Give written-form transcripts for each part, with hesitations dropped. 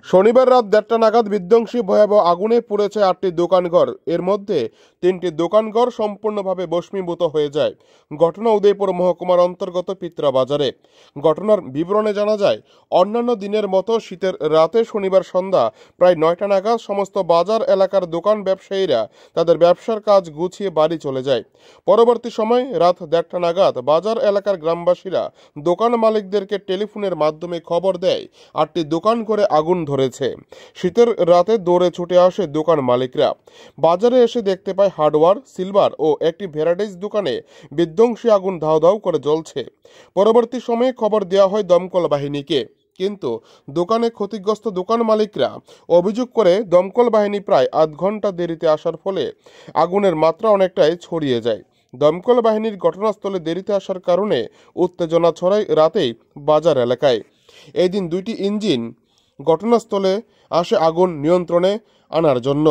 শনিবার রাত 1:30 নাগাদ বিধ্বংসী ভয়াবহ আগুনে পুড়েছে 8টি দোকানঘর। এর মধ্যে 3টি দোকানঘর সম্পূর্ণভাবে ভস্মীভূত হয়ে যায়। ঘটনা উদয়পুর মহকুমার অন্তর্গত পিত্রা বাজারে। ঘটনার বিবরণে জানা যায়, অন্যান্য দিনের মতো শীতের রাতে শনিবার সন্ধ্যা প্রায় 9টা নাগাদ সমস্ত বাজার এলাকার দোকান ব্যবসায়ীরা তাদের ব্যবসার কাজ গুছিয়ে বাড়ি চলে যায়। পরবর্তী সময় রাত 1:30 নাগাদ বাজার এলাকার গ্রামবাসীরা দোকান মালিকদেরকে টেলিফোনের মাধ্যমে খবর দেয় 8টি দোকান করে আগুন ধরেছে। শীতের রাতে দৌড়ে ছুটে আসে দোকান মালিকরা। বাজারে এসে দেখতে পায় হার্ডওয়্যার, সিলভার ও একটি ভ্যারাইটিস দোকানে বিধ্বংসী আগুন ধাউ ধাউ করে জ্বলছে। পরবর্তী সময়ে খবর দেওয়া হয় দমকল বাহিনীকে, কিন্তু দোকানে ক্ষতিগ্রস্ত দোকান মালিকরা অভিযোগ করে দমকল বাহিনী প্রায় আধ ঘন্টা দেরিতে আসার ফলে আগুনের মাত্রা অনেকটাই ছড়িয়ে যায়। দমকল বাহিনীর ঘটনাস্থলে দেরিতে আসার কারণে উত্তেজনা ছড়ায় রাতেই বাজার এলাকায়। এই দিন 2টি ইঞ্জিন ঘটনাস্থলে আসে আগুন নিয়ন্ত্রণে আনার জন্য,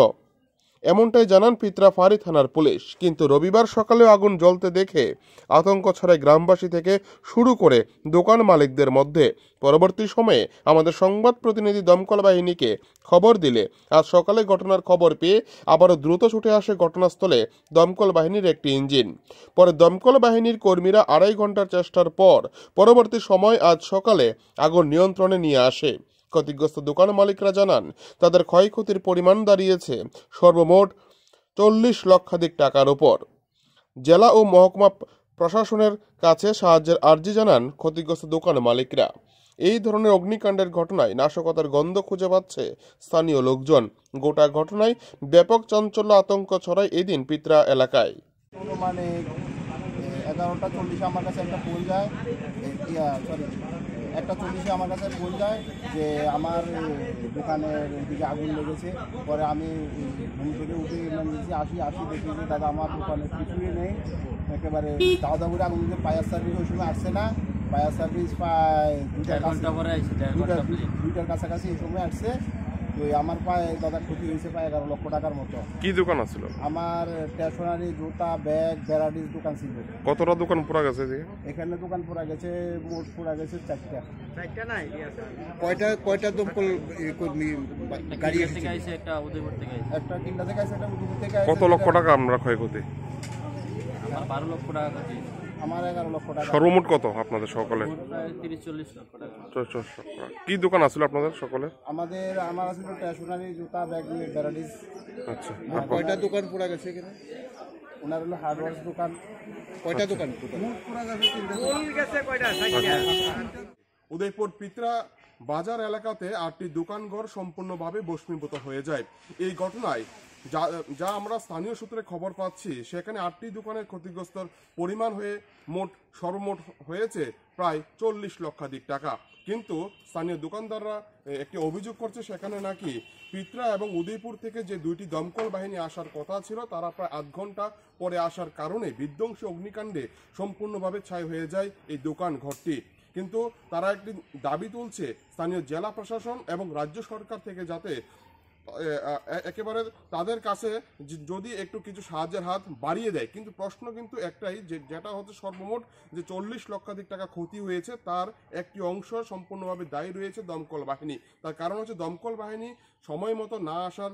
এমনটাই জানান পিত্রাফাড়ি থানার পুলিশ। কিন্তু রবিবার সকালেও আগুন জ্বলতে দেখে আতঙ্ক ছড়ায় গ্রামবাসী থেকে শুরু করে দোকান মালিকদের মধ্যে। পরবর্তী সময়ে আমাদের সংবাদ প্রতিনিধি দমকল বাহিনীকে খবর দিলে আজ সকালে ঘটনার খবর পেয়ে আবারও দ্রুত ছুটে আসে ঘটনাস্থলে দমকল বাহিনীর একটি ইঞ্জিন। পরে দমকল বাহিনীর কর্মীরা 2.5 ঘন্টার চেষ্টার পর পরবর্তী সময় আজ সকালে আগুন নিয়ন্ত্রণে নিয়ে আসে। ক্ষতিগ্রস্ত দোকান মালিকরা জানান, তাদের ক্ষয়ক্ষতির পরিমাণ দাঁড়িয়েছে সর্বমোট 40 লক্ষাধিক টাকার উপর। জেলা ও মহকুমা প্রশাসনের কাছে সাহায্যের আর্জি জানান ক্ষতিগ্রস্ত দোকান মালিকরা। এই ধরনের অগ্নিকাণ্ডের ঘটনায় নাশকতার গন্ধ খুঁজে পাচ্ছে স্থানীয় লোকজন। গোটা ঘটনায় ব্যাপক চাঞ্চল্য, আতঙ্ক ছড়ায় এদিন পিত্রা এলাকায়। মানে 11:40 আমার কাছে একটা ফোন যায়, একটা 40-এ আমার কাছে ফোন যায় যে আমার দোকানের দিকে আগুন লেগেছে। পরে আমি ঘুম থেকে উঠে আসি দেখি যে দাদা আমার দোকানে কিছুই নেই, একেবারে দাদা করে আগুন দিতে। ফায়ার সার্ভিস ওই সময় আসছে না। ফায়ার সার্ভিস প্রায় 2টার কাছাকাছি এই সময় আসছে। তো আমার প্রায় দাদা ক্ষতি হয়েছে প্রায় 11 লক্ষ টাকার মতো। কি দোকান আছিল? আমার স্টেশনারি, জুতা, ব্যাগ, ভ্যারাইটিস দোকান ছিল। কতটা দোকান পুরা গেছে? এখানে দোকান পুরা গেছে, মোট পুরা গেছে 4টা। নাই কয়টা দমকল গাড়ি থেকে আইছে? একটা উদয়পুর থেকে আইছে, একটা কিন্ডা থেকে আইছে, একটা উদয়পুর থেকে আইছে। কত লক্ষ টাকা আমরা ক্ষয়ক্ষতি? আমার 12 লক্ষ টাকা ক্ষতি। আমার 11 লক্ষ টাকা। সর্বমোট কত আপনাদের সকলে? প্রায় 30-40 লক্ষ টাকা। 40 লক্ষ টাকা। কি দোকান আছিল আপনাদের সকলে? আমার আছে স্টেশনারি, জুতা, ব্যাগ, ভ্যারাইটিস। আচ্ছা, কয়টা দোকান পুরা গেছে এখানে? ওনার হলো হার্ডওয়্যার দোকান। কয়টা দোকান পুরা গেছে? 3টা। উদয়পুর পিত্রা বাজার এলাকাতে 8টি দোকানঘর সম্পূর্ণভাবে ভস্মীভূত হয়ে যায়। এই ঘটনায় যা আমরা স্থানীয় সূত্রে খবর পাচ্ছি, সেখানে 8টি দোকানের ক্ষতিগ্রস্তর পরিমাণ সর্বমোট হয়েছে প্রায় 40 লক্ষাধিক টাকা। কিন্তু স্থানীয় দোকানদাররা একটি অভিযোগ করছে, সেখানে নাকি পিত্রা এবং উদয়পুর থেকে যে 2টি দমকল বাহিনী আসার কথা ছিল, তারা প্রায় আধ ঘন্টা পরে আসার কারণে বিধ্বংসী অগ্নিকাণ্ডে সম্পূর্ণভাবে ছাই হয়ে যায় এই দোকান ঘরটি। কিন্তু তারা একটি দাবি তুলছে স্থানীয় জেলা প্রশাসন এবং রাজ্য সরকার থেকে, যাতে একেবারে তাদের কাছে যদি একটু কিছু সাহায্যের হাত বাড়িয়ে দেয়। কিন্তু প্রশ্ন কিন্তু একটাই, যেটা হচ্ছে সর্বমোট যে 40 লক্ষাধিক টাকা ক্ষতি হয়েছে, তার একটি অংশ সম্পূর্ণভাবে দায়ী রয়েছে দমকল বাহিনী। তার কারণ হচ্ছে দমকল বাহিনী সময় মতো না আসার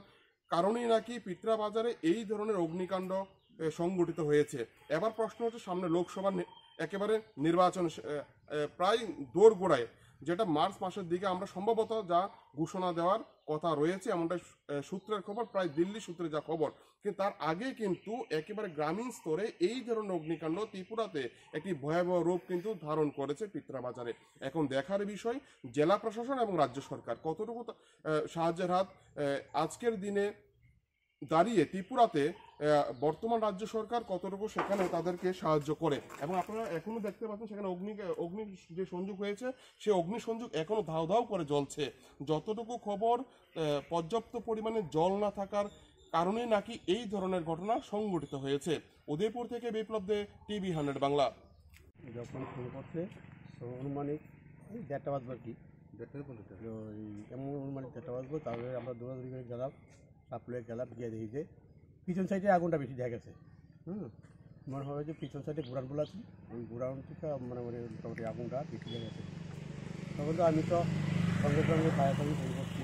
কারণেই নাকি পিত্রা বাজারে এই ধরনের অগ্নিকাণ্ড সংঘটিত হয়েছে। এবার প্রশ্ন হচ্ছে, সামনে লোকসভা একেবারে নির্বাচন প্রায় দোরগোড়ায়, যেটা মার্চ মাসের দিকে আমরা সম্ভবত যা ঘোষণা দেওয়ার কথা রয়েছে, এমনটা সূত্রের খবর, প্রায় দিল্লি সূত্রে যা খবর। কিন্তু তার আগে কিন্তু একেবারে গ্রামীণ স্তরে এই ধরনের অগ্নিকাণ্ড ত্রিপুরাতে একটি ভয়াবহ রূপ কিন্তু ধারণ করেছে পিত্রা বাজারে। এখন দেখার বিষয় জেলা প্রশাসন এবং রাজ্য সরকার কতটুকু সাহায্যের হাত আজকের দিনে দাঁড়িয়ে ত্রিপুরাতে বর্তমান রাজ্য সরকার কতটুকু সেখানে তাদেরকে সাহায্য করে। এবং আপনারা এখনো দেখতে পাচ্ছেন সেখানে অগ্নি যে সংযোগ হয়েছে, সেই অগ্নি সংযোগ এখনো ধাউ ধাউ করে জ্বলছে। যতটুকু খবর, পর্যাপ্ত পরিমাণে জল না থাকার কারণে নাকি এই ধরনের ঘটনা সংঘটিত হয়েছে। উদয়পুর থেকে বিপ্লব দে, টিভি 100 বাংলা। যখন শুরু করছে অনুমানিক 1:30 বাজবে আর কি, এমন অনুমানিক 1:30 বাজবো। তাহলে আমরা দৌড়াদৌড়ি করে গেলাম, সাপ্লাই গেলাম, গিয়ে দেখি যে পিছন সাইডে আগুনটা বেশি দেখা গেছে। মনে হয় যে পিছন সাইডে গোডাউনগুলো আছে, ওই গোডাউন থেকে মোটামুটি আগুনটা বেশি দেখা গেছে। তখন তো আমি তো সঙ্গে সঙ্গে ফায়ার সার্ভিস ফোন করছি,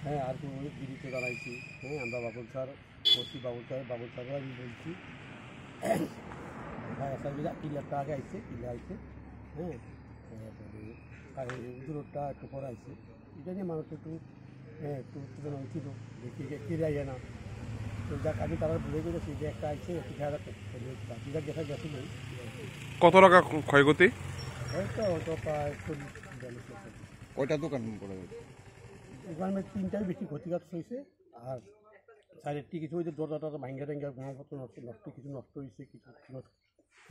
হ্যাঁ আর কোনো দিদিকে জানাইছি, হ্যাঁ আমরা বাবুল স্যার বলছি, বাবুল স্যারও আমি বলছি ভাই আসার বিজা কিলারটা আগে আইছে, আইছে, হ্যাঁ আর উদুরটা একটু পরে আইছে, এটা নিয়ে মানুষ একটু হ্যাঁ একটু উত্তেজনা হয়েছিল, দেখি যে কিনে যায় না, তো যাক আমি তারা ভুলে গেছি যে একটা আইছে একটু খেয়াল রাখতে বাকিটা দেখা গেছিল, কত টাকা ক্ষয়ক্ষতি? হয়তো প্রায় 40-42 লক্ষ। কয়টা দোকান পড়ে গেছে? দোকানের 3টাই বেশি ক্ষতিগ্রস্ত হয়েছে, আর সাইডেরটি কিছু ওই যে দরজাটা ভাঙ্গা টাঙ্গা গুণপত্র কিছু নষ্ট হয়েছে,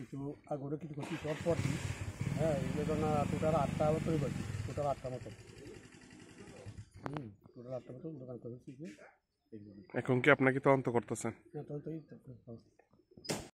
কিছু আগুনে কিছু ক্ষতি হওয়ার পর হ্যাঁ এই জন্য টোটাল 8টা মতো হয়েছে, টোটাল 8টা মতো টোটাল 8টা মতো দোকান করেছি যে এখন কি আপনাকে তদন্ত করতেছেন? তখন তো